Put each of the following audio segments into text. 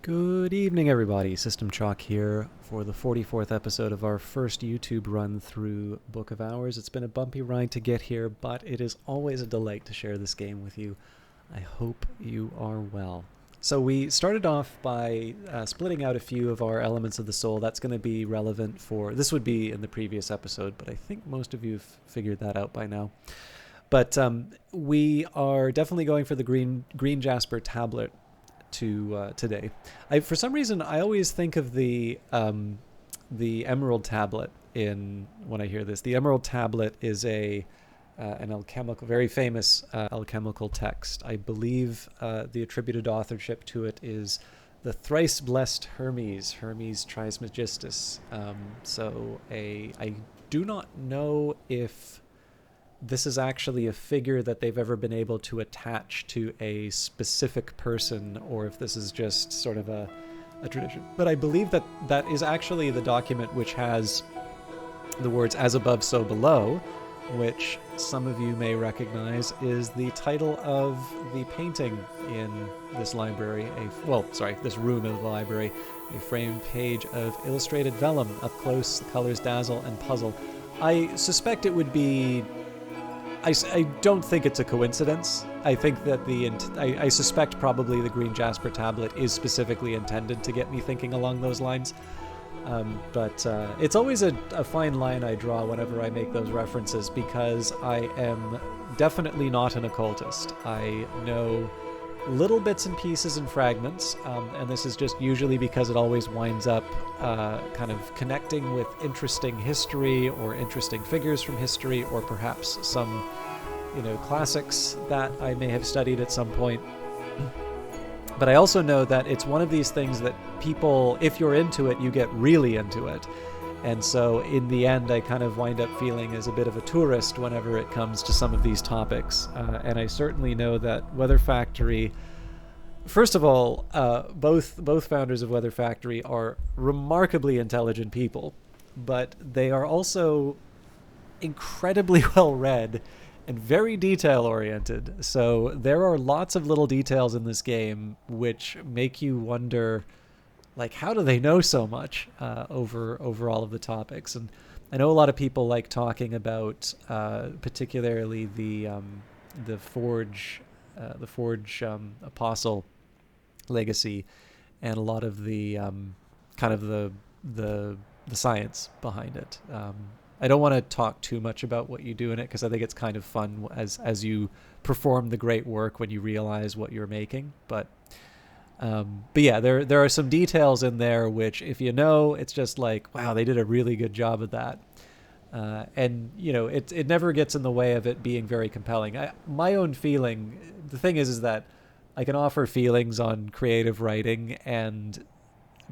Good evening, everybody. System Chalk here for the 44th episode of our first YouTube run through Book of Hours. It's been a bumpy ride to get here, but it is always a delight to share this game with you. I hope you are well. So we started off by splitting out a few of our elements of the soul. That's going to be relevant for... This would be in the previous episode, but I think most of you have figured that out by now. But we are definitely going for the Green Jasper tablet today. For some reason, I always think of the Emerald Tablet when I hear this. The Emerald Tablet is an alchemical, very famous alchemical text. I believe the attributed authorship to it is the thrice blessed Hermes Trismegistus. I do not know if this is actually a figure that they've ever been able to attach to a specific person, or if this is just sort of a tradition. But I believe that is actually the document which has the words "as above, so below," which some of you may recognize is the title of the painting in this library, this room of the library, a framed page of illustrated vellum. Up close, the colors dazzle and puzzle. I suspect it would be... I don't think it's a coincidence. I think that I suspect probably the Green Jasper tablet is specifically intended to get me thinking along those lines. But it's always a fine line I draw whenever I make those references, because I am definitely not an occultist. I know little bits and pieces and fragments, and this is just usually because it always winds up kind of connecting with interesting history or interesting figures from history, or perhaps some, classics that I may have studied at some point. But I also know that it's one of these things that people, if you're into it, you get really into it. And so in the end, I kind of wind up feeling as a bit of a tourist whenever it comes to some of these topics. And I certainly know that Weather Factory, first of all, both founders of Weather Factory are remarkably intelligent people, but they are also incredibly well-read and very detail-oriented. So there are lots of little details in this game which make you wonder, how do they know so much over all of the topics? And I know a lot of people like talking about particularly the Forge Apostle legacy, and a lot of the kind of the science behind it. I don't want to talk too much about what you do in it, because I think it's kind of fun as you perform the great work when you realize what you're making. But yeah, there are some details in there which, if you know, it's just like, wow, they did a really good job of that. And it never gets in the way of it being very compelling. My own feeling, the thing is that I can offer feelings on creative writing, and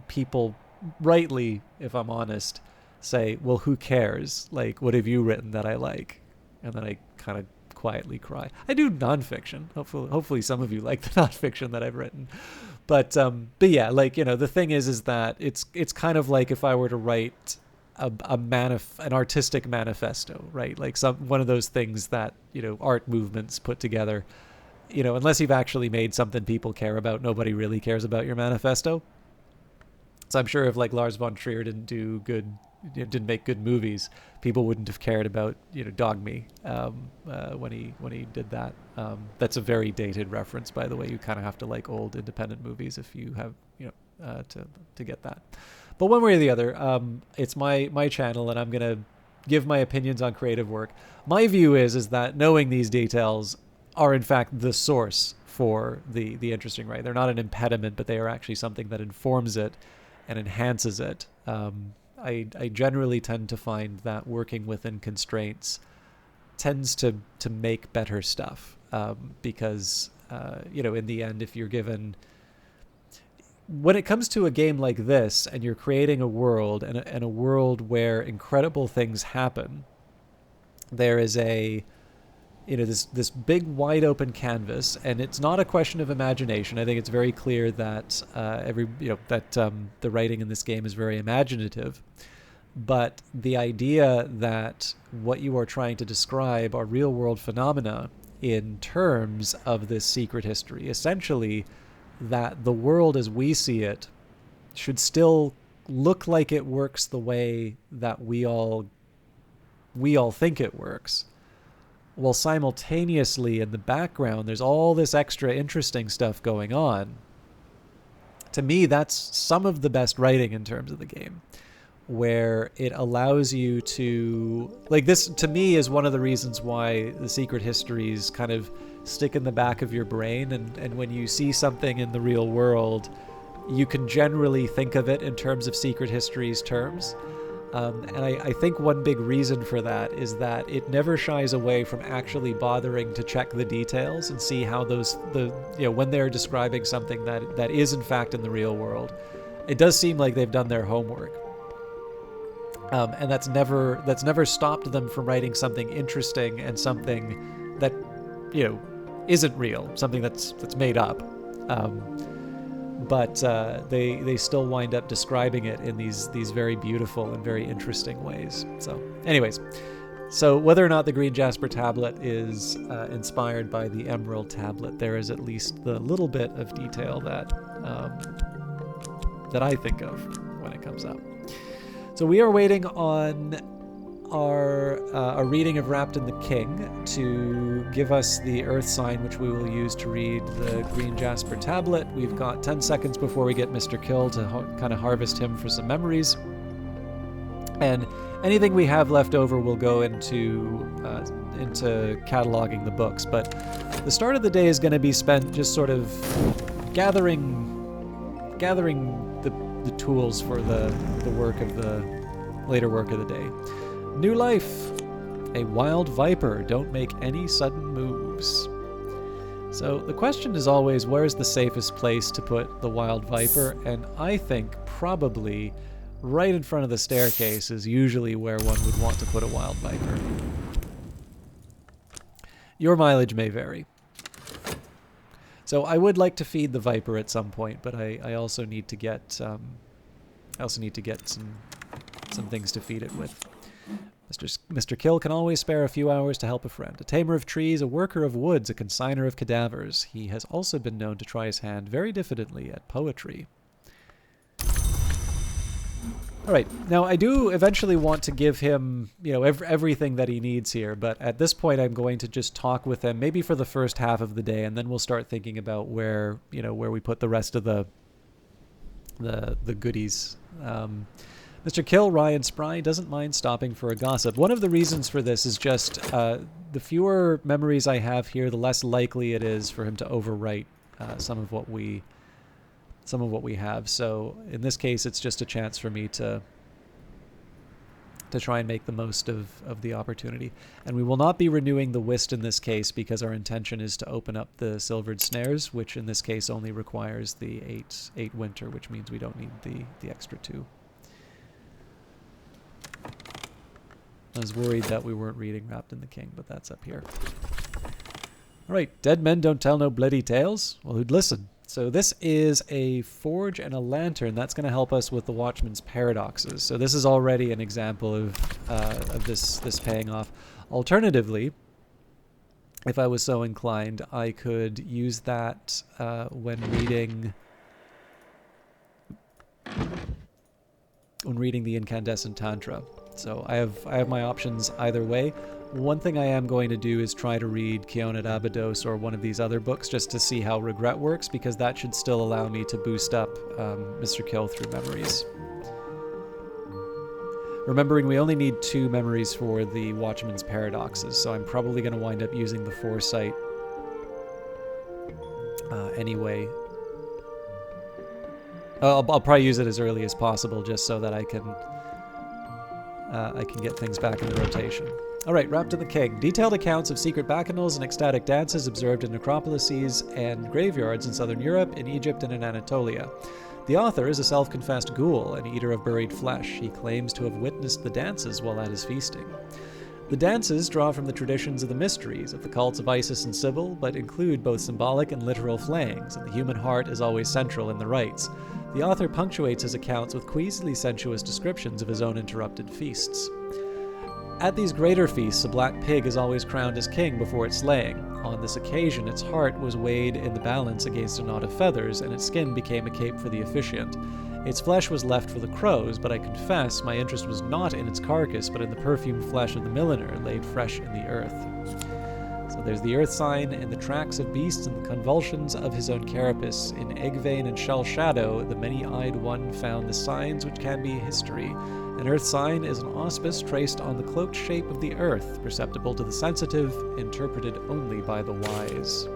people rightly, if I'm honest, say, well, who cares? What have you written that I like? And then I kind of quietly cry. I do nonfiction. Hopefully some of you like the nonfiction that I've written. But yeah, the thing is that it's kind of like if I were to write an artistic manifesto, right? One of those things that, art movements put together. Unless you've actually made something people care about, nobody really cares about your manifesto. So I'm sure if Lars von Trier didn't make good movies, people wouldn't have cared about Dog Me when he did that. That's a very dated reference, by the way. You kind of have to like old independent movies if you have to get that. But one way or the other, it's my channel, and I'm gonna give my opinions on creative work. My view is that knowing these details are in fact the source for the interesting writing. They're not an impediment, but they are actually something that informs it and enhances it. I generally tend to find that working within constraints tends to make better stuff, because in the end, if you're given, when it comes to a game like this and you're creating a world, and a world where incredible things happen, there is this big wide open canvas, and it's not a question of imagination. I think it's very clear that the writing in this game is very imaginative, but the idea that what you are trying to describe are real world phenomena in terms of this secret history, essentially that the world as we see it should still look like it works the way that we all think it works, while simultaneously in the background there's all this extra interesting stuff going on. To me, that's some of the best writing in terms of the game, where it allows you to, like, this to me is one of the reasons why the secret histories kind of stick in the back of your brain, and when you see something in the real world, you can generally think of it in terms of secret histories terms. And I think one big reason for that is that it never shies away from actually bothering to check the details and see how when they're describing something that is in fact in the real world, it does seem like they've done their homework. And that's never stopped them from writing something interesting and something that, isn't real, something that's made up. But they still wind up describing it in these very beautiful and very interesting ways. So anyways, whether or not the Green Jasper tablet is inspired by the Emerald tablet, there is at least the little bit of detail that I think of when it comes up. So we are waiting on our reading of Wrapped in the King to give us the earth sign, which we will use to read the Green Jasper tablet. We've got 10 seconds before we get Mr. Kill to kind of harvest him for some memories. And anything we have left over will go into cataloging the books. But the start of the day is going to be spent just sort of gathering the tools for the later work of the day. New life. A wild viper. Don't make any sudden moves. So the question is always, where's the safest place to put the wild viper? And I think probably right in front of the staircase is usually where one would want to put a wild viper. Your mileage may vary. So I would like to feed the viper at some point, but I also need to get some things to feed it with. Mr. Kill can always spare a few hours to help a friend. A tamer of trees, a worker of woods, a consigner of cadavers. He has also been known to try his hand very diffidently at poetry. All right, now I do eventually want to give him, everything that he needs here, but at this point I'm going to just talk with him, maybe for the first half of the day, and then we'll start thinking about where we put the rest of the goodies. Mr. Kill, wry and spry, doesn't mind stopping for a gossip. One of the reasons for this is just the fewer memories I have here, the less likely it is for him to overwrite some of what we have. So in this case, it's just a chance for me to try and make the most of the opportunity. And we will not be renewing the whist in this case because our intention is to open up the silvered snares, which in this case only requires the 8 winter, which means we don't need the extra 2. I was worried that we weren't reading Wrapped in the King, but that's up here. All right, dead men don't tell no bloody tales. Well, who'd listen? So this is a forge and a lantern. That's going to help us with the Watchman's paradoxes. So this is already an example of this paying off. Alternatively, if I was so inclined, I could use that when reading the Incandescent Tantra. So I have my options either way. One thing I am going to do is try to read Keonid Abydos or one of these other books just to see how regret works, because that should still allow me to boost up Mr. Kill through memories. Remembering we only need 2 memories for the Watchman's paradoxes, so I'm probably going to wind up using the foresight anyway. I'll probably use it as early as possible just so that I can get things back in the rotation. All right, Wrapped in the King. Detailed accounts of secret bacchanals and ecstatic dances observed in necropolises and graveyards in southern Europe, in Egypt, and in Anatolia. The author is a self-confessed ghoul, an eater of buried flesh. He claims to have witnessed the dances while at his feasting. The dances draw from the traditions of the mysteries of the cults of Isis and Sybil, but include both symbolic and literal flayings, and the human heart is always central in the rites. The author punctuates his accounts with queasily sensuous descriptions of his own interrupted feasts. At these greater feasts, a black pig is always crowned as king before its slaying. On this occasion, its heart was weighed in the balance against a knot of feathers, and its skin became a cape for the officiant. Its flesh was left for the crows, but I confess my interest was not in its carcass, but in the perfumed flesh of the milliner laid fresh in the earth. So there's the earth sign, in the tracks of beasts and the convulsions of his own carapace. In egg vein and shell shadow, the many-eyed one found the signs which can be history. An earth sign is an auspice traced on the cloaked shape of the earth, perceptible to the sensitive, interpreted only by the wise. I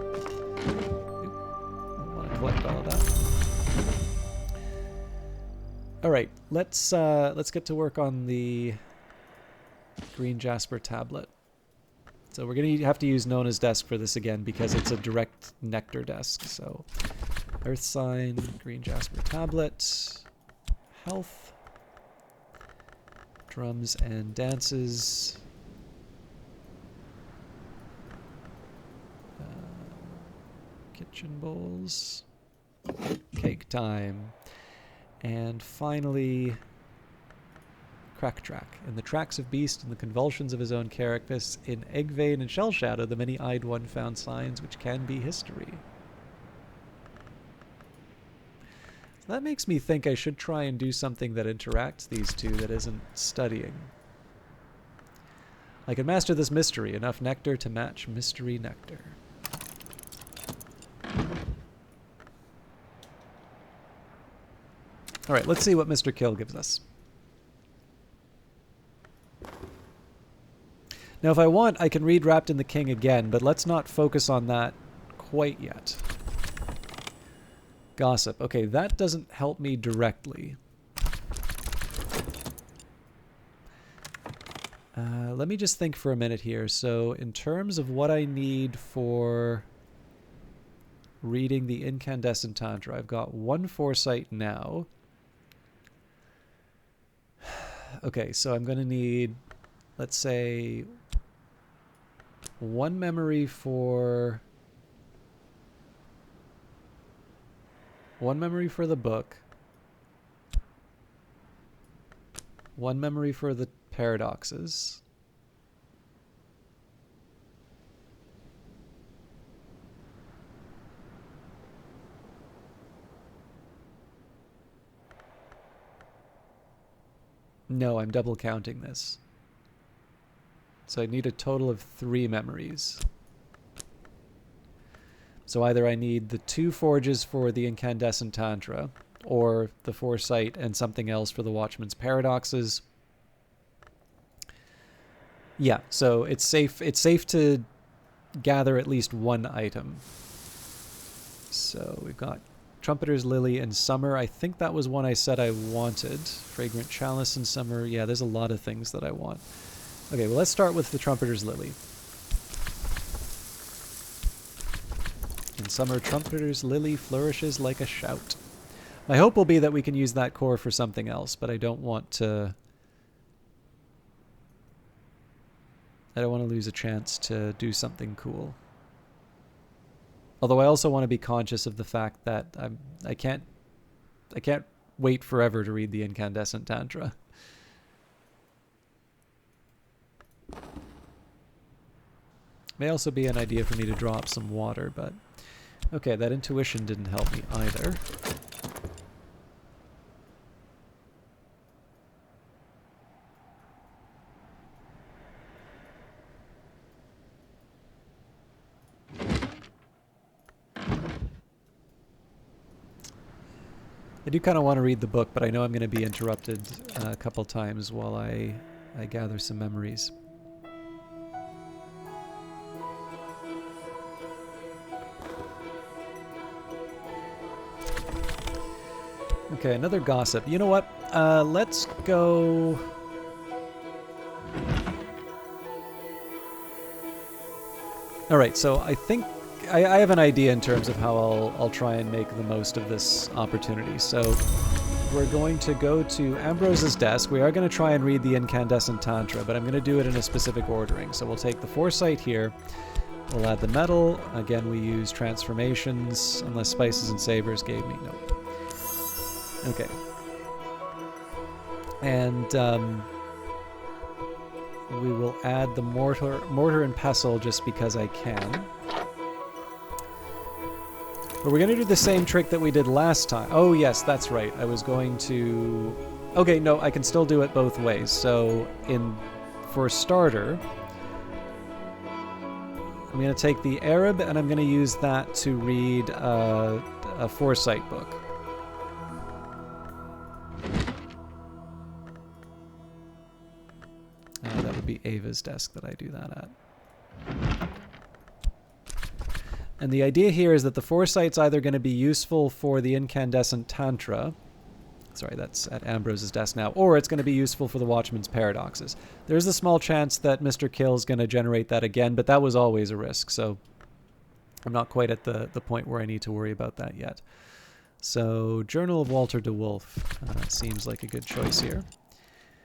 want to collect all of that. All right, let's get to work on the Green Jasper tablet. So we're going to have to use Nona's desk for this again because it's a direct nectar desk. So earth sign, Green Jasper tablet, health, drums and dances, kitchen bowls, cake time, and finally crack track. In the tracks of beast and the convulsions of his own carapace, in egg vein and shell shadow, the many-eyed one found signs which can be history. So that makes me think I should try and do something that interacts these two that isn't studying. I can master this mystery, enough nectar to match mystery nectar. Alright, let's see what Mr. Kill gives us. Now if I want, I can read Wrapped in the King again, but let's not focus on that quite yet. Gossip. Okay, that doesn't help me directly. Let me just think for a minute here. So in terms of what I need for reading the Incandescent Tantra, I've got 1 foresight now. Okay, so I'm going to need, let's say, 1 memory for the book, 1 memory for the paradoxes, no, I'm double counting this. So I need a total of 3 memories. So either I need the 2 forges for the Incandescent Tantra, or the foresight and something else for the Watchman's Paradoxes. Yeah, so it's safe to gather at least 1 item. So we've got Trumpeter's Lily and Summer. I think that was one I said I wanted. Fragrant Chalice and Summer. Yeah, there's a lot of things that I want. Okay, well, let's start with the Trumpeter's Lily. In summer, Trumpeter's Lily flourishes like a shout. My hope will be that we can use that core for something else, but I don't want to lose a chance to do something cool. Although I also want to be conscious of the fact that I can't wait forever to read the Incandescent Tantra. May also be an idea for me to drop some water, but okay, that intuition didn't help me either. I do kind of want to read the book, but I know I'm going to be interrupted a couple times while I gather some memories. Okay, another gossip. You know what? Let's go... Alright, so I think I have an idea in terms of how I'll try and make the most of this opportunity. So we're going to go to Ambrose's desk. We are going to try and read the Incandescent Tantra, but I'm going to do it in a specific ordering. So we'll take the foresight here. We'll add the metal. Again, we use transformations, unless Spices and Savors gave me... No. Okay. And We will add the mortar and pestle just because I can. But we're going to do the same trick that we did last time. Oh, yes, that's right. I was going to... Okay, no, I can still do it both ways. So, for starter, I'm going to take the Arab and I'm going to use that to read a foresight book. That would be Ava's desk that I do that at. And the idea here is that the foresight's either going to be useful for the incandescent tantra. Sorry, that's at Ambrose's desk now. Or it's going to be useful for the Watchman's paradoxes. There's a small chance that Mr. Kill's going to generate that again, but that was always a risk. So I'm not quite at the point where I need to worry about that yet. So Journal of Walter de Wolf seems like a good choice here.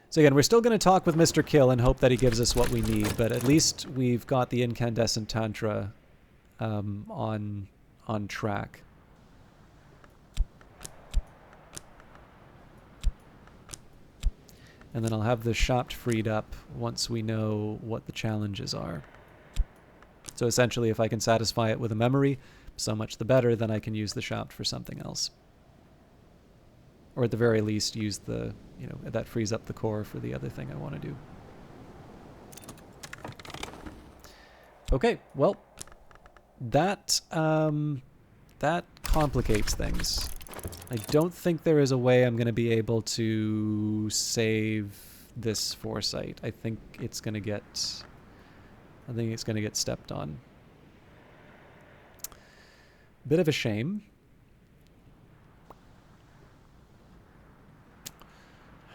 So again, we're still going to talk with Mr. Kill and hope that he gives us what we need, but at least we've got the incandescent tantra on track. And then I'll have the shop freed up once we know what the challenges are. So essentially, if I can satisfy it with a memory, so much the better, then I can use the shop for something else. Or at the very least, use the, that frees up the core for the other thing I want to do. Okay, well, that complicates things. I don't think there is a way I'm going to be able to save this foresight. I think it's going to get stepped on. Bit of a shame.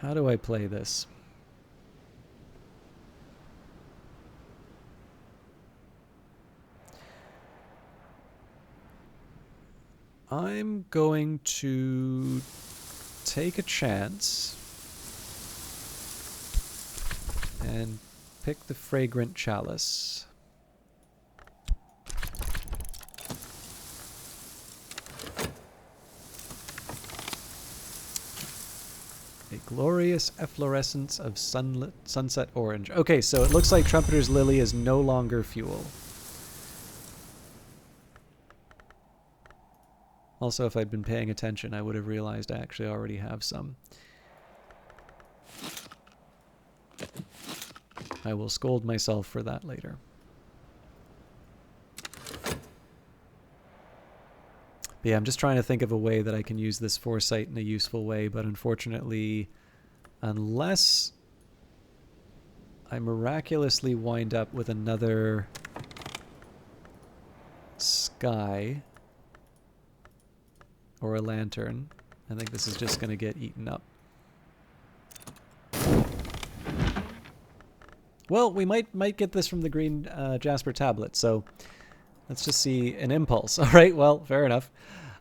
How do I play this? I'm going to take a chance and pick the Fragrant Chalice. A glorious efflorescence of sunset orange. Okay, so it looks like Trumpeter's Lily is no longer fuel. Also, if I'd been paying attention, I would have realized I actually already have some. I will scold myself for that later. But yeah, I'm just trying to think of a way that I can use this foresight in a useful way, but unfortunately, unless I miraculously wind up with another sky or a lantern, I think this is just going to get eaten up. Well, we might get this from the Green Jasper tablet, so let's just see an impulse. All right, well, fair enough.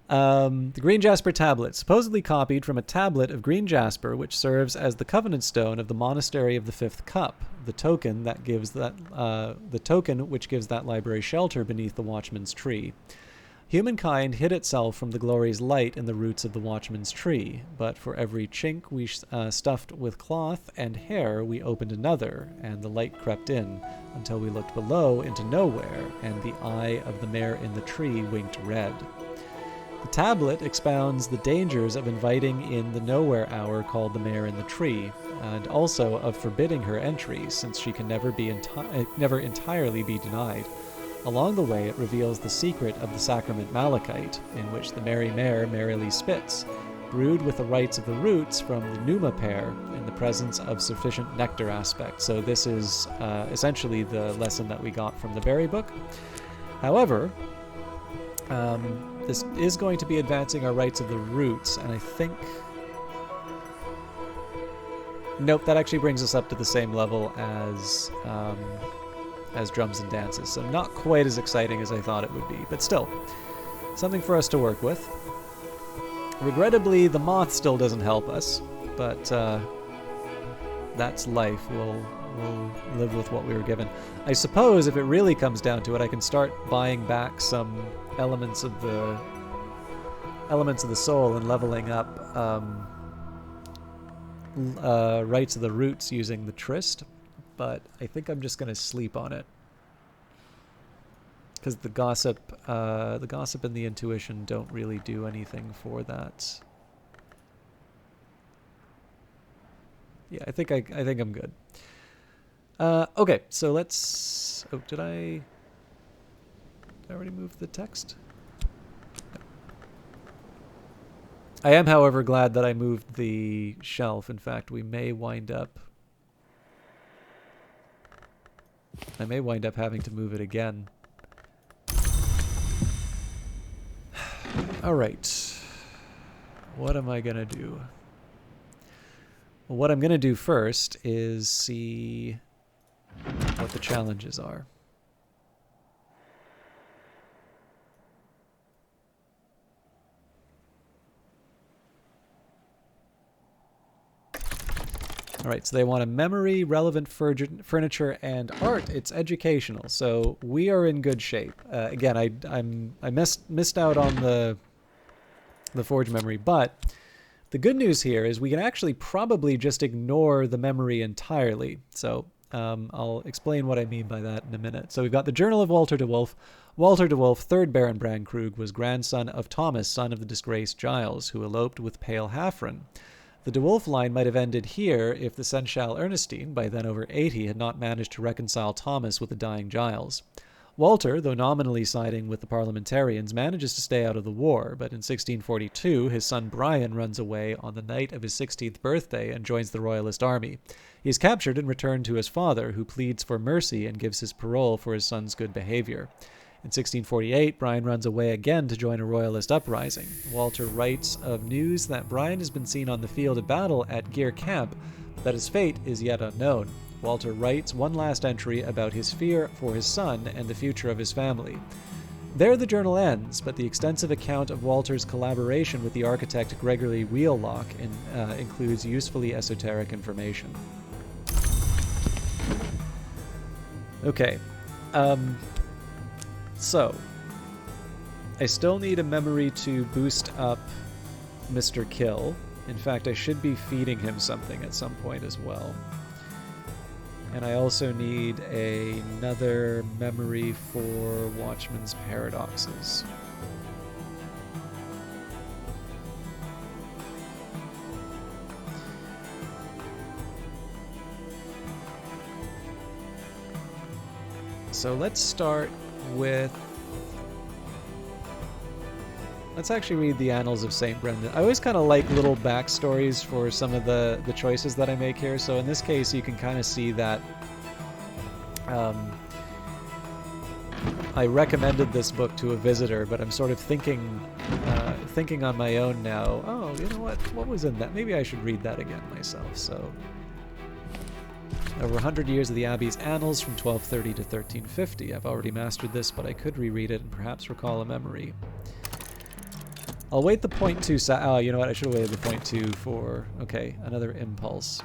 The Green Jasper tablet, supposedly copied from a tablet of Green Jasper, which serves as the covenant stone of the Monastery of the Fifth Cup, the token that gives that which gives that library shelter beneath the Watchman's tree. Humankind hid itself from the glory's light in the roots of the Watchman's tree, but for every chink we stuffed with cloth and hair, we opened another, and the light crept in, until we looked below into nowhere, and the eye of the mare in the tree winked red. The tablet expounds the dangers of inviting in the nowhere hour called the mare in the tree, and also of forbidding her entry, since she can never entirely be denied. Along the way, it reveals the secret of the sacrament malachite, in which the merry mare merrily spits, brewed with the rites of the roots from the pneuma pear in the presence of sufficient nectar aspect. So this is essentially the lesson that we got from the berry book. However, this is going to be advancing our rites of the roots, and I think... Nope, that actually brings us up to the same level as drums and dances, so not quite as exciting as I thought it would be, but still, something for us to work with. Regrettably, the moth still doesn't help us, but that's life. We'll live with what we were given. I suppose if it really comes down to it, I can start buying back some elements of the soul and leveling up rites of the roots using the Tryst. but I think I'm just going to sleep on it. Because the gossip and the intuition don't really do anything for that. Yeah, I think I'm good. Okay, so let's. Oh, did I already move the text? No. I am, however, glad that I moved the shelf. In fact, I may wind up having to move it again. All right. What am I gonna do? Well, what I'm gonna do first is see what the challenges are. All right, so they want a memory, relevant furniture, and art. It's educational, so we are in good shape. Again, I missed out on the forge memory, but the good news here is we can actually probably just ignore the memory entirely. So I'll explain what I mean by that in a minute. So we've got the Journal of Walter de Wolf. Walter de Wolf, 3rd Baron Brandkrug, was grandson of Thomas, son of the disgraced Giles, who eloped with Pale Haffren. The de Wolf line might have ended here if the Seneschal Ernestine, by then over 80, had not managed to reconcile Thomas with the dying Giles. Walter, though nominally siding with the parliamentarians, manages to stay out of the war, but in 1642 his son Brian runs away on the night of his 16th birthday and joins the royalist army. He is captured and returned to his father, who pleads for mercy and gives his parole for his son's good behavior. In 1648, Brian runs away again to join a royalist uprising. Walter writes of news that Brian has been seen on the field of battle at Gear Camp, but that his fate is yet unknown. Walter writes one last entry about his fear for his son and the future of his family. There the journal ends, but the extensive account of Walter's collaboration with the architect Gregory Wheelock includes usefully esoteric information. Okay. So, I still need a memory to boost up Mr. Kill. In fact, I should be feeding him something at some point as well. And I also need another memory for Watchman's Paradoxes. So let's start with... Let's actually read the Annals of St. Brendan. I always kind of like little backstories for some of the choices that I make here. So in this case, you can kind of see that I recommended this book to a visitor, but I'm sort of thinking on my own now, oh, you know what was in that? Maybe I should read that again myself. So over 100 years of the Abbey's Annals from 1230 to 1350. I've already mastered this, but I could reread it and perhaps recall a memory. I'll wait the point 2 oh, you know what? I should have waited the point 2 for... Okay, another impulse.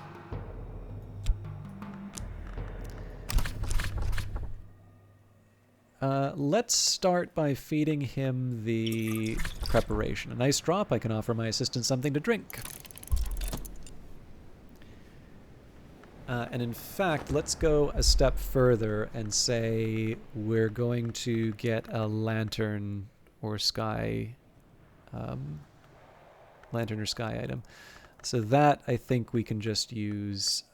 Let's start by feeding him the preparation. A nice drop. I can offer my assistant something to drink. And in fact, let's go a step further and say we're going to get a lantern or sky... lantern or sky item. So that, I think we can just use...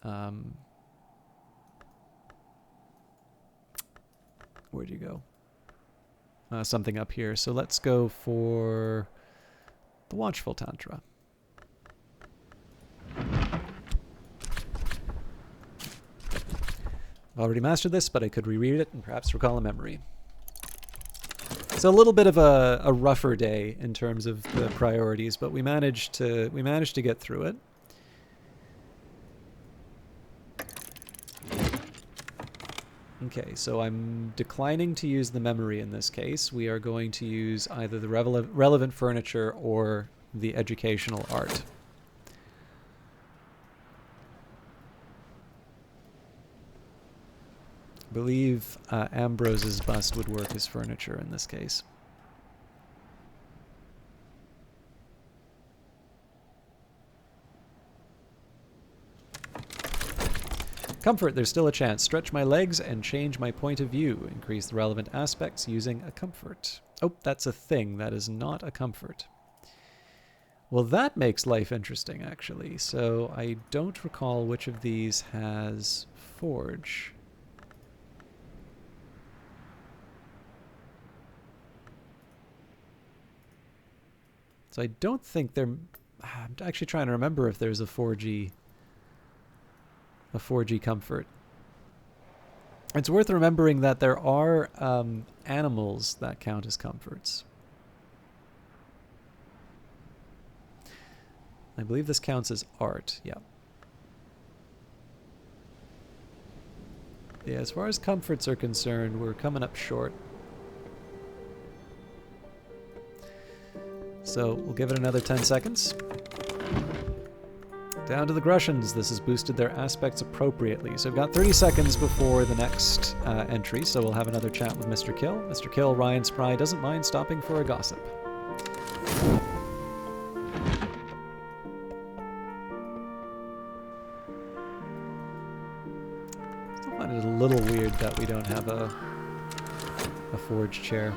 where'd you go? Something up here. So let's go for the Watchful Tantra. I've already mastered this, but I could reread it and perhaps recall a memory. It's a little bit of a rougher day in terms of the priorities, but we managed to get through it. Okay, so I'm declining to use the memory in this case. We are going to use either the relevant furniture or the educational art. I believe Ambrose's bust would work as furniture in this case. Comfort, there's still a chance. Stretch my legs and change my point of view. Increase the relevant aspects using a comfort. Oh, that's a thing. That is not a comfort. Well, that makes life interesting, actually. So I don't recall which of these has Forge. So I don't think there... I'm actually trying to remember if there's a 4G comfort. It's worth remembering that there are animals that count as comforts. I believe this counts as art, yeah. Yeah, as far as comforts are concerned, we're coming up short. So we'll give it another 10 seconds. Down to the Grussians. This has boosted their aspects appropriately. So we've got 30 seconds before the next entry, so we'll have another chat with Mr. Kill. Mr. Kill, Ryan Spry, doesn't mind stopping for a gossip. Still find it a little weird that we don't have a forge chair.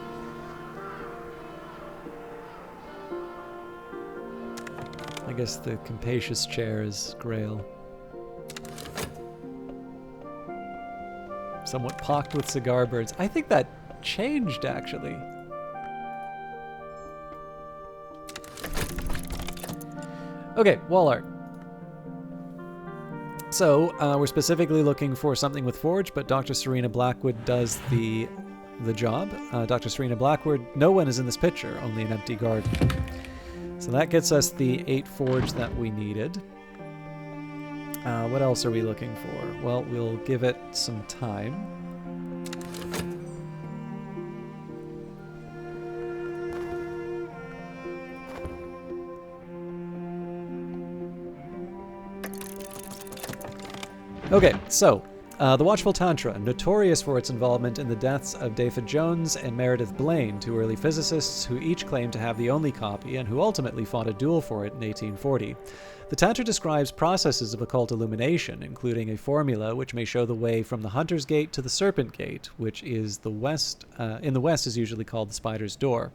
I guess the capacious chair is Grail. Somewhat pocked with cigar birds. I think that changed, actually. Okay, wall art. So, we're specifically looking for something with Forge, but Dr. Serena Blackwood does the job. Dr. Serena Blackwood, no one is in this picture, only an empty garden. So that gets us the 8 Forge that we needed. What else are we looking for? Well, we'll give it some time. Okay, so, the Watchful Tantra, notorious for its involvement in the deaths of David Jones and Meredith Blaine, two early physicists who each claimed to have the only copy and who ultimately fought a duel for it in 1840. The Tantra describes processes of occult illumination, including a formula which may show the way from the Hunter's Gate to the Serpent Gate, which is the west, in the West is usually called the Spider's Door.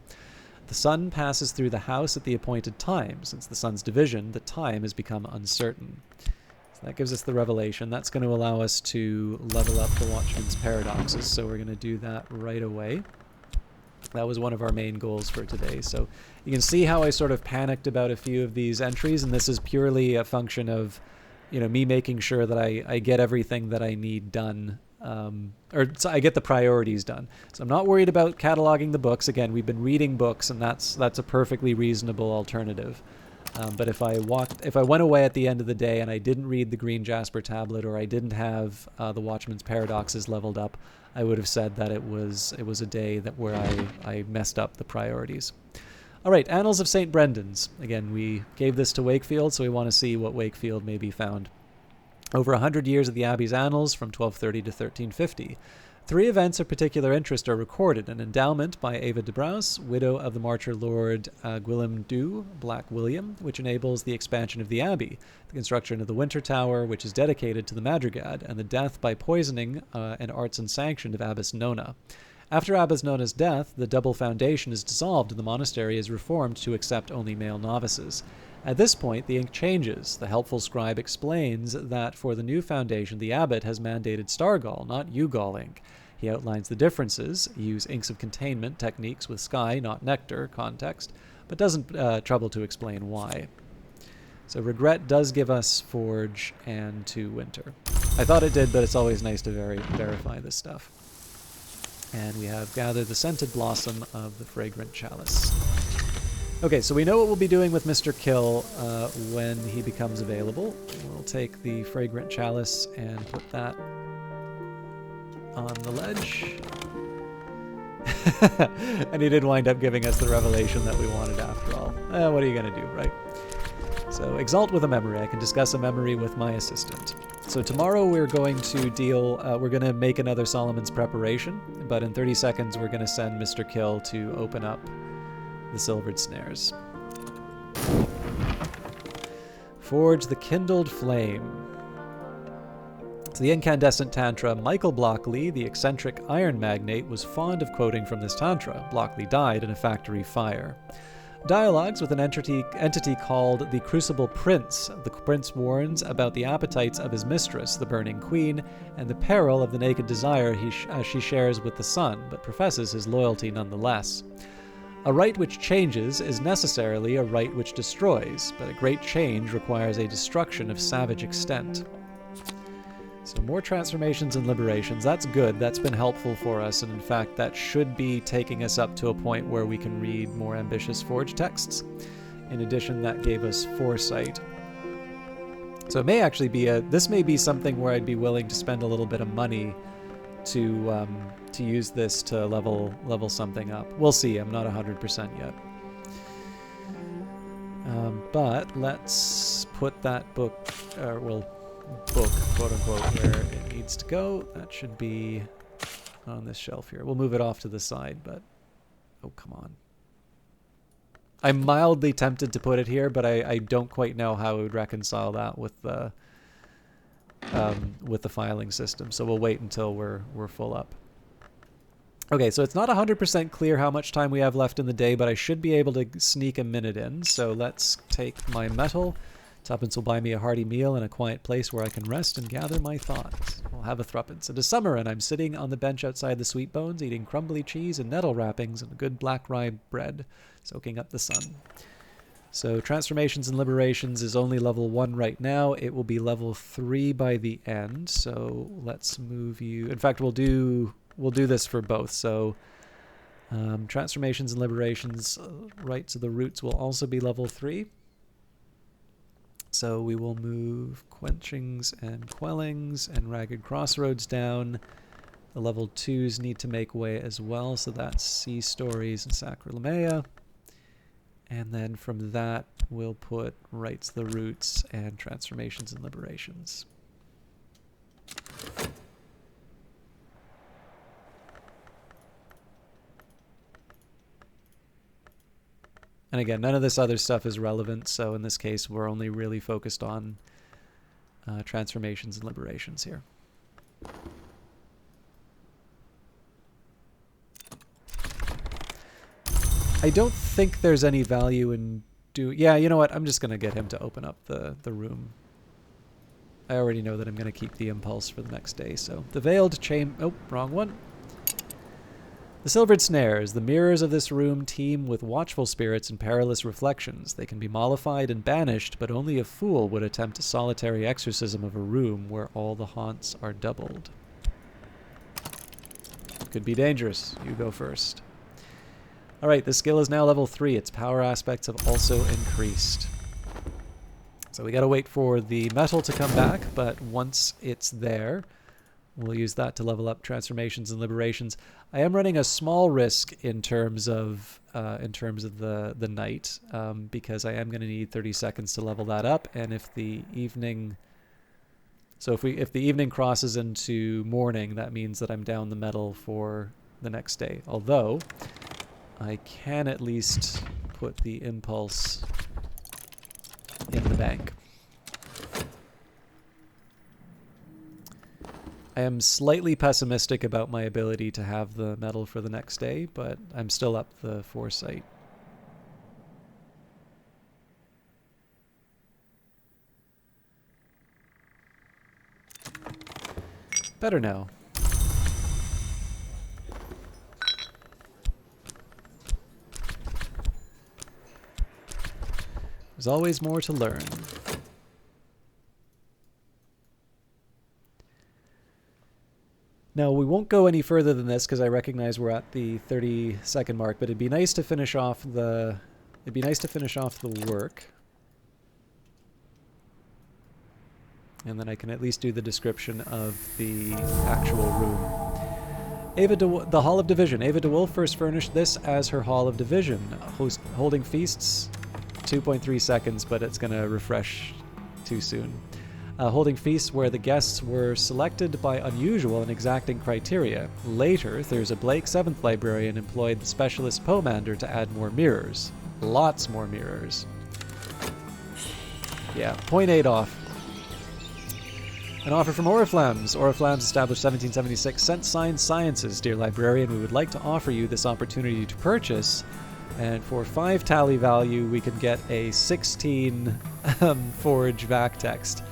The sun passes through the house at the appointed time. Since the sun's division, the time has become uncertain. So that gives us the revelation. That's going to allow us to level up the Watchman's Paradoxes, so we're going to do that right away. That was one of our main goals for today. So you can see how I sort of panicked about a few of these entries, and this is purely a function of, you know, me making sure that I get everything that I need done, or so I get the priorities done. So I'm not worried about cataloging the books. Again, we've been reading books, and that's a perfectly reasonable alternative. But if I went away at the end of the day and I didn't read the Green Jasper tablet, or I didn't have the Watchman's Paradoxes leveled up, I would have said that it was a day where I messed up the priorities. All right, Annals of St. Brendan's. Again, we gave this to Wakefield, so we want to see what Wakefield may be found. Over 100 years of the Abbey's annals from 1230 to 1350. 3 events of particular interest are recorded: an endowment by Ava de Braus, widow of the martyr Lord Gwilym Du, Black William, which enables the expansion of the abbey, the construction of the Winter Tower, which is dedicated to the Madrigad, and the death by poisoning and arts unsanctioned of Abbess Nona. After Abbess Nona's death, the double foundation is dissolved and the monastery is reformed to accept only male novices. At this point, the ink changes. The helpful scribe explains that for the new foundation, the abbot has mandated Stargall, not Ugall ink. He outlines the differences, use inks of containment techniques with sky, not nectar, context, but doesn't trouble to explain why. So Regret does give us Forge and 2 Winter. I thought it did, but it's always nice to verify this stuff. And we have Gather the Scented Blossom of the Fragrant Chalice. Okay, so we know what we'll be doing with Mr. Kill when he becomes available. We'll take the Fragrant Chalice and put that on the ledge. And he did wind up giving us the revelation that we wanted after all. What are you going to do, right? So, Exalt with a memory. I can discuss a memory with my assistant. So tomorrow we're going to we're going to make another Solomon's Preparation, but in 30 seconds we're going to send Mr. Kill to open up the silvered snares. Forge the kindled flame. So the incandescent tantra Michael Blockley, the eccentric iron magnate, was fond of quoting from this tantra. Blockley died in a factory fire. Dialogues with an entity called the Crucible Prince. The prince warns about the appetites of his mistress, the Burning Queen, and the peril of the naked desire she shares with the sun, but professes his loyalty nonetheless. A rite which changes is necessarily a rite which destroys, but a great change requires a destruction of savage extent. So more transformations and liberations. That's good. That's been helpful for us. And in fact, that should be taking us up to a point where we can read more ambitious Forge texts. In addition, that gave us foresight. So it may actually be this may be something where I'd be willing to spend a little bit of money to use this to level something up. We'll see. I'm not 100% yet. But let's put that book, book, quote unquote, where it needs to go. That should be on this shelf here. We'll move it off to the side, but oh, come on. I'm mildly tempted to put it here, but I don't quite know how I would reconcile that with the filing system. So we'll wait until we're full up. Okay, so it's not 100% clear how much time we have left in the day, but I should be able to sneak a minute in. So let's take my metal. Tuppence will buy me a hearty meal in a quiet place where I can rest and gather my thoughts. I'll have a thruppence. It is summer, and I'm sitting on the bench outside the Sweet Bones, eating crumbly cheese and nettle wrappings and good black rye bread, soaking up the sun. So Transformations and Liberations is only level 1 right now. It will be level 3 by the end. So let's move you. In fact, we'll do this for both. So Transformations and Liberations, Rites of the Roots will also be level 3. So we will move Quenchings and Quellings and Ragged Crossroads down. The level 2s need to make way as well, so that's Sea Stories and Sacralamea. And then from that, we'll put Rites of the Roots and Transformations and Liberations. And again, none of this other stuff is relevant, so in this case, we're only really focused on Transformations and Liberations here. I don't think there's any value in yeah, you know what? I'm just going to get him to open up the room. I already know that I'm going to keep the impulse for the next day, so. The Veiled Chamber... Oh, wrong one. The Silvered Snares. The mirrors of this room teem with watchful spirits and perilous reflections. They can be mollified and banished, but only a fool would attempt a solitary exorcism of a room where all the haunts are doubled. Could be dangerous. You go first. Alright, this skill is now level 3. Its power aspects have also increased. So we gotta wait for the metal to come back, but once it's there, we'll use that to level up Transformations and Liberations. I am running a small risk in terms of the night, because I am going to need 30 seconds to level that up. And if the evening, if the evening crosses into morning, that means that I'm down the metal for the next day. Although I can at least put the impulse in the bank. I am slightly pessimistic about my ability to have the metal for the next day, but I'm still up the foresight. Better now. There's always more to learn. Now, we won't go any further than this because I recognize we're at the 30-second mark, but it'd be nice to finish off the work. And then I can at least do the description of the actual room. The Hall of Division. Ava DeWolf first furnished this as her Hall of Division. Holding feasts, 2.3 seconds, but it's going to refresh too soon. Holding feasts where the guests were selected by unusual and exacting criteria. Later, Thurza Blake, 7th librarian, employed the specialist Pomander to add more mirrors. Lots more mirrors. Yeah, 0.8 off. An offer from Oriflammes. Oriflammes, established 1776, sent Sign Sciences. Dear librarian, we would like to offer you this opportunity to purchase, and for 5 tally value, we can get a 16 forge vac text.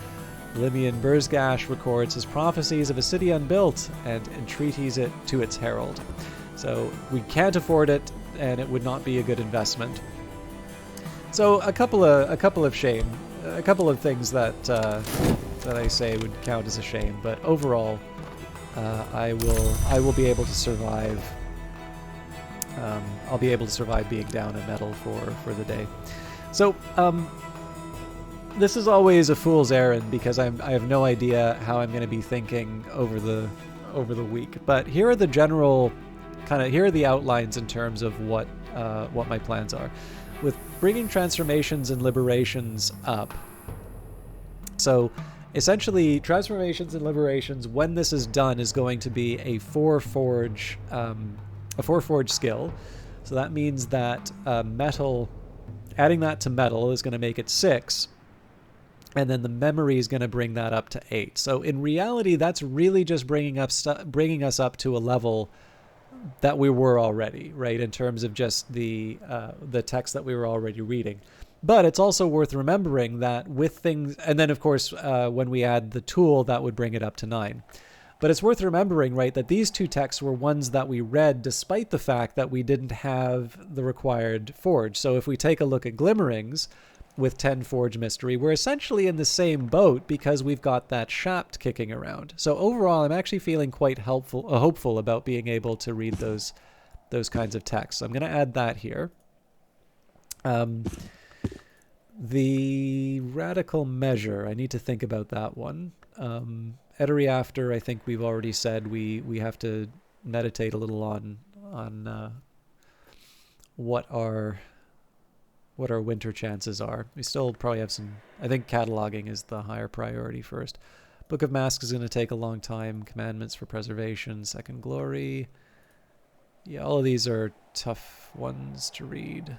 Limian Burzgash records his prophecies of a city unbuilt and entreaties it to its herald. So we can't afford it, and it would not be a good investment. So a couple of things that that I say would count as a shame, but overall, I will be able to survive. I'll be able to survive being down a metal for the day. So this is always a fool's errand because I have no idea how I'm going to be thinking over the week. But here are the general here are the outlines in terms of what my plans are, with bringing transformations and liberations up. So essentially, transformations and liberations, when this is done, is going to be a 4 forge skill. So that means that metal, adding that to metal is going to make it 6. And then the memory is going to bring that up to 8. So in reality, that's really just bringing us up to a level that we were already, right, in terms of just the text that we were already reading. But it's also worth remembering that with things, and then of course when we add the tool, that would bring it up to 9. But it's worth remembering, right, that these 2 texts were ones that we read despite the fact that we didn't have the required forge. So if we take a look at Glimmerings with 10 Forge Mystery, we're essentially in the same boat because we've got that shaft kicking around. So overall, I'm actually feeling quite hopeful about being able to read those kinds of texts. So I'm going to add that here. The radical measure, I need to think about that one. Etery After, I think we've already said we have to meditate a little on what our winter chances are. We still probably have some. I think cataloging is the higher priority first. Book of Masks is going to take a long time. Commandments for Preservation, Second Glory. Yeah, all of these are tough ones to read.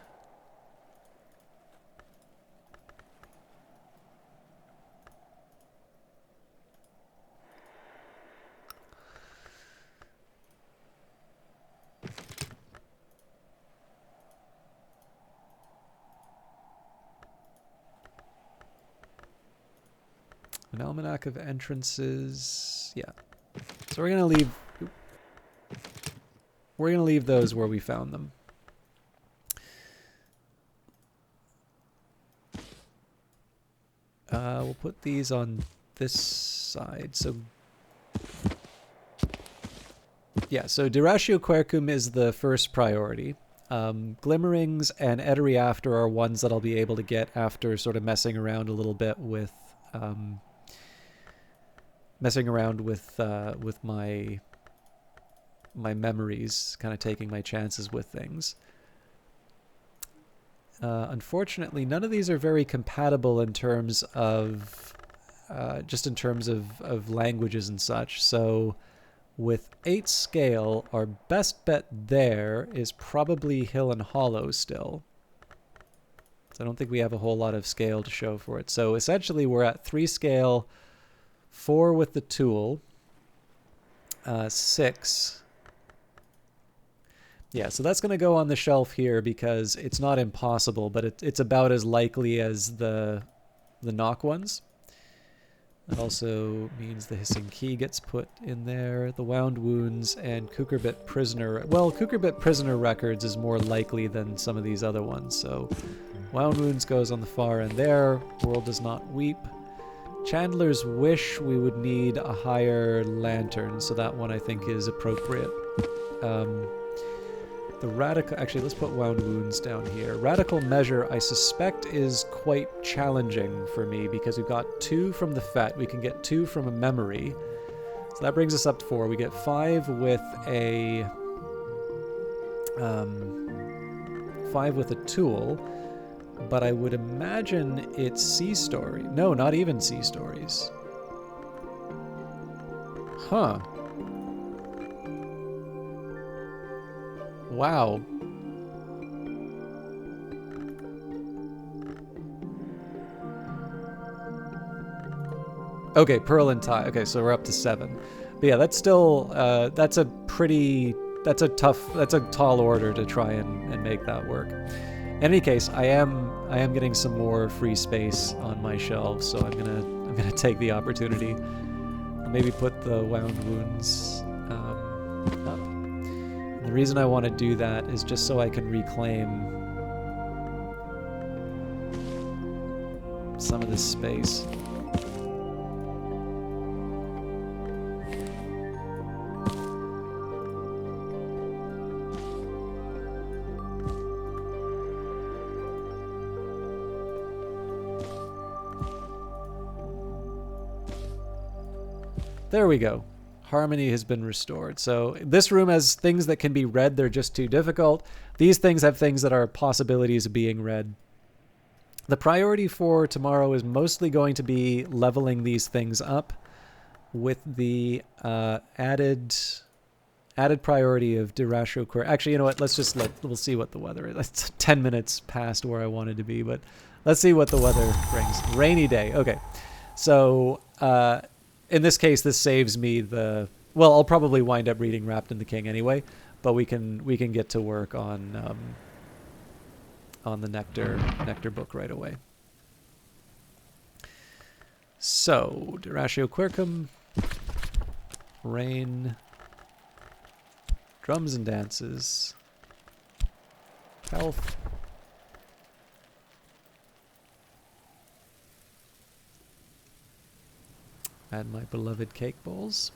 An Almanac of Entrances. Yeah. So we're gonna leave those where we found them. We'll put these on this side. So yeah, so Deratio Quercum is the first priority. Glimmerings and Etery After are ones that I'll be able to get after sort of messing around a little bit with my memories, kind of taking my chances with things. Unfortunately, none of these are very compatible in terms of just in terms of languages and such. So with 8 scale, our best bet there is probably Hill and Hollow still. So I don't think we have a whole lot of scale to show for it. So essentially we're at 3 scale, 4 with the tool, 6. Yeah, so that's going to go on the shelf here because it's not impossible, but it's about as likely as the knock ones. That also means the Hissing Key gets put in there, the Wound Wounds, and Kukurbit Prisoner. Well, Kukurbit Prisoner Records is more likely than some of these other ones, so Wound Wounds goes on the far end there. World Does Not Weep. Chandler's Wish, we would need a higher lantern, so that one I think is appropriate. The Radical... Actually, let's put Wound Wounds down here. Radical Measure, I suspect, is quite challenging for me because we've got 2 from the Fet. We can get 2 from a memory. So that brings us up to 4. We get 5 with a... 5 with a tool. But I would imagine it's Sea Story. No, not even Sea Stories. Huh. Wow. Okay, pearl and tie. Okay, so we're up to 7. But yeah, that's still that's a tall order to try and make that work. In any case, I am getting some more free space on my shelves, so I'm gonna take the opportunity. Maybe put the wound wounds up. And the reason I want to do that is just so I can reclaim some of this space. There we go. Harmony has been restored. So this room has things that can be read. They're just too difficult. These things have things that are possibilities of being read. The priority for tomorrow is mostly going to be leveling these things up with the added priority of Derasho Query. Actually, you know what? We'll see what the weather is. That's 10 minutes past where I wanted to be, but let's see what the weather brings. Rainy day. Okay. So, in this case, this saves me the... Well, I'll probably wind up reading Wrapped in the King anyway, but we can get to work on the Nectar book right away. So, Derasho Quirkum, Rain, Drums and Dances, Health, add my beloved cake bowls.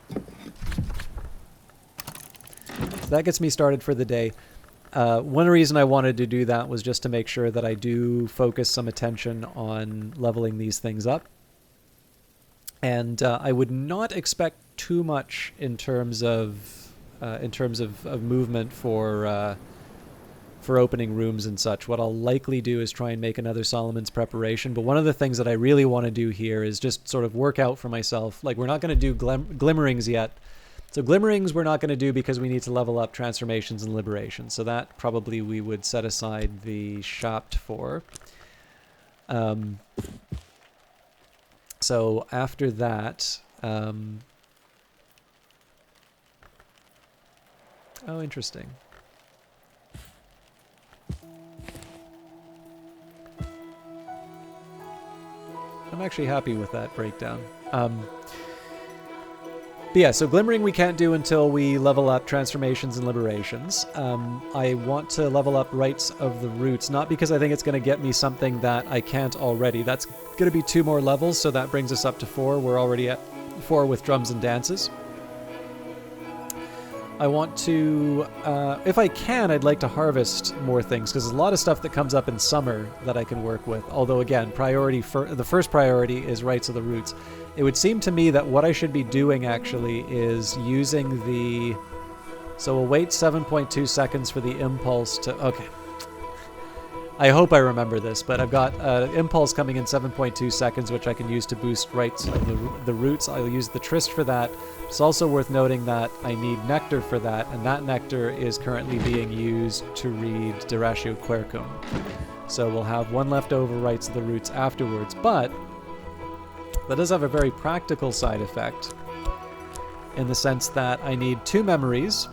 So that gets me started for the day. One reason I wanted to do that was just to make sure that I do focus some attention on leveling these things up. And I would not expect too much in terms of movement for opening rooms and such. What I'll likely do is try and make another Solomon's Preparation. But one of the things that I really want to do here is just sort of work out for myself. Like, we're not going to do Glimmerings yet. So Glimmerings we're not going to do because we need to level up Transformations and Liberation. So that probably we would set aside the Shapt for. So after that... oh, interesting. I'm actually happy with that breakdown. But yeah, so Glimmering we can't do until we level up Transformations and Liberations. I want to level up Rites of the Roots, not because I think it's going to get me something that I can't already. That's going to be 2 more levels, so that brings us up to 4. We're already at 4 with Drums and Dances. I want to, if I can, I'd like to harvest more things, because there's a lot of stuff that comes up in summer that I can work with. Although, again, the first priority is Rites of the Roots. It would seem to me that what I should be doing, actually, is using the... So we'll wait 7.2 seconds for the impulse to... Okay. I hope I remember this, but I've got impulse coming in 7.2 seconds, which I can use to boost Rites of the Roots. I'll use the Tryst for that. It's also worth noting that I need Nectar for that, and that Nectar is currently being used to read Derasho Quirkum. So we'll have 1 leftover Rites of the Roots afterwards, but that does have a very practical side effect in the sense that I need 2 memories,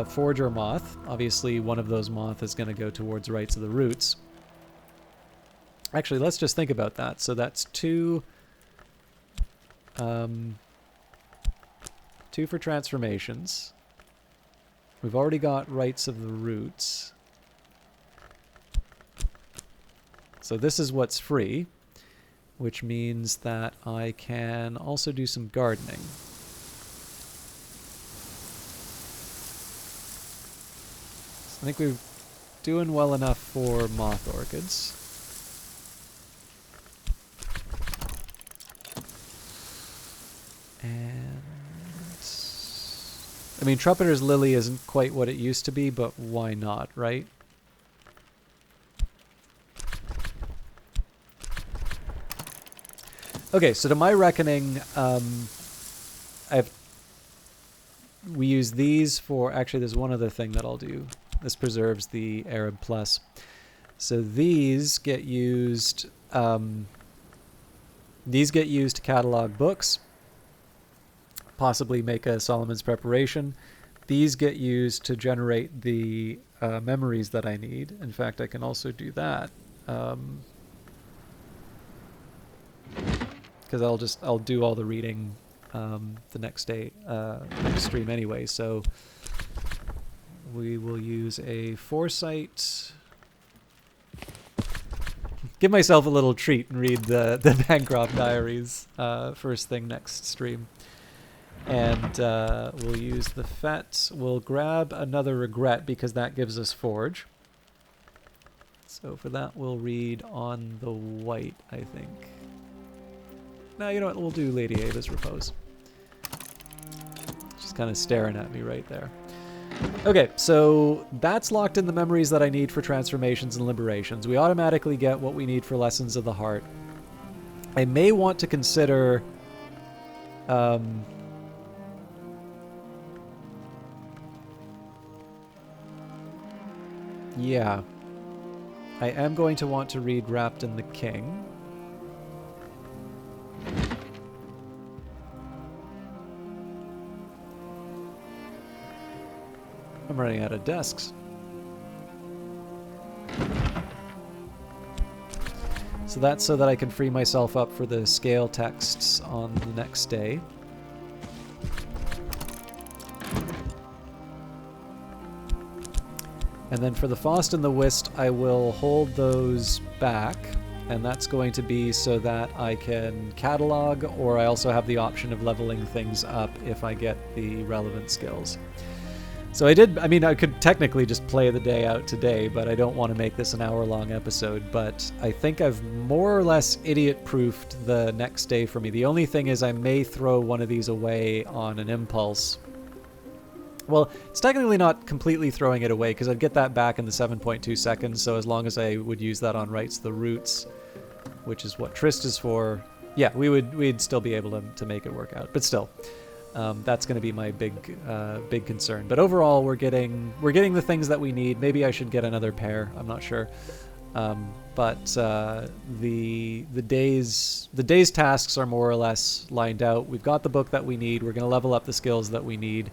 Forge or Moth. Obviously, one of those Moth is going to go towards Rites of the Roots. Actually, let's just think about that. So that's 2... 2 for Transformations. We've already got Rites of the Roots. So this is what's free, which means that I can also do some gardening. So I think we're doing well enough for Moth Orchids. And I mean, Trumpeter's Lily isn't quite what it used to be, but why not, right? Okay, so to my reckoning, we use these for... Actually, there's one other thing that I'll do. This preserves the Arab Plus. So these get used... These get used to catalog books, possibly make a Solomon's Preparation. These get used to generate the memories that I need. In fact, I can also do that. Because I'll do all the reading the next day, next stream anyway. So we will use a foresight. Give myself a little treat and read the Bancroft Diaries first thing next stream. And we'll use the FET. We'll grab another regret because that gives us forge. So for that, we'll read on the white, I think. No, you know what? We'll do Lady Ava's Repose. She's kind of staring at me right there. Okay, so that's locked in the memories that I need for transformations and liberations. We automatically get what we need for Lessons of the Heart. I may want to consider... yeah. I am going to want to read Wrapped in the King. I'm running out of desks. So that's so that I can free myself up for the scale texts on the next day. And then for the Faust and the Whist, I will hold those back, and that's going to be so that I can catalog, or I also have the option of leveling things up if I get the relevant skills. So I could technically just play the day out today, but I don't want to make this an hour-long episode, but I think I've more or less idiot-proofed the next day for me. The only thing is I may throw one of these away on an impulse. Well, it's technically not completely throwing it away, because I'd get that back in the 7.2 seconds, so as long as I would use that on Rights the Roots, which is what Trist is for, yeah, we'd still be able to make it work out. But still, that's going to be my big concern. But overall, we're getting the things that we need. Maybe I should get another pair. I'm not sure. But the day's tasks are more or less lined out. We've got the book that we need. We're going to level up the skills that we need.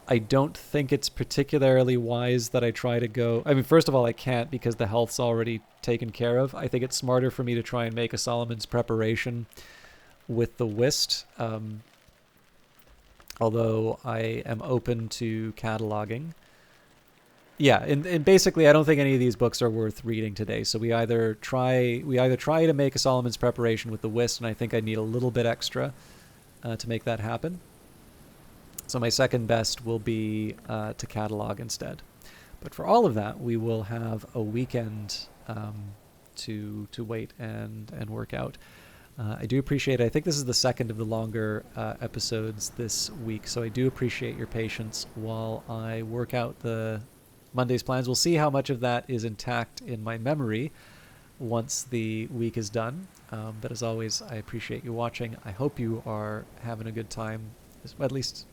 I don't think it's particularly wise that I try to go... I mean, first of all, I can't because the health's already taken care of. I think it's smarter for me to try and make a Solomon's Preparation with the Whist. Although I am open to cataloging. Yeah, and basically I don't think any of these books are worth reading today. So we either try to make a Solomon's Preparation with the Whist, and I think I need a little bit extra to make that happen. So my second best will be to catalog instead. But for all of that, we will have a weekend to wait and work out. I do appreciate it. I think this is the second of the longer episodes this week, so I do appreciate your patience while I work out the Monday's plans. We'll see how much of that is intact in my memory once the week is done. But as always, I appreciate you watching. I hope you are having a good time, at least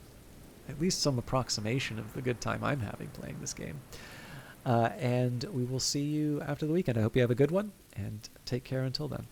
some approximation of the good time I'm having playing this game. And we will see you after the weekend. I hope you have a good one, and take care until then.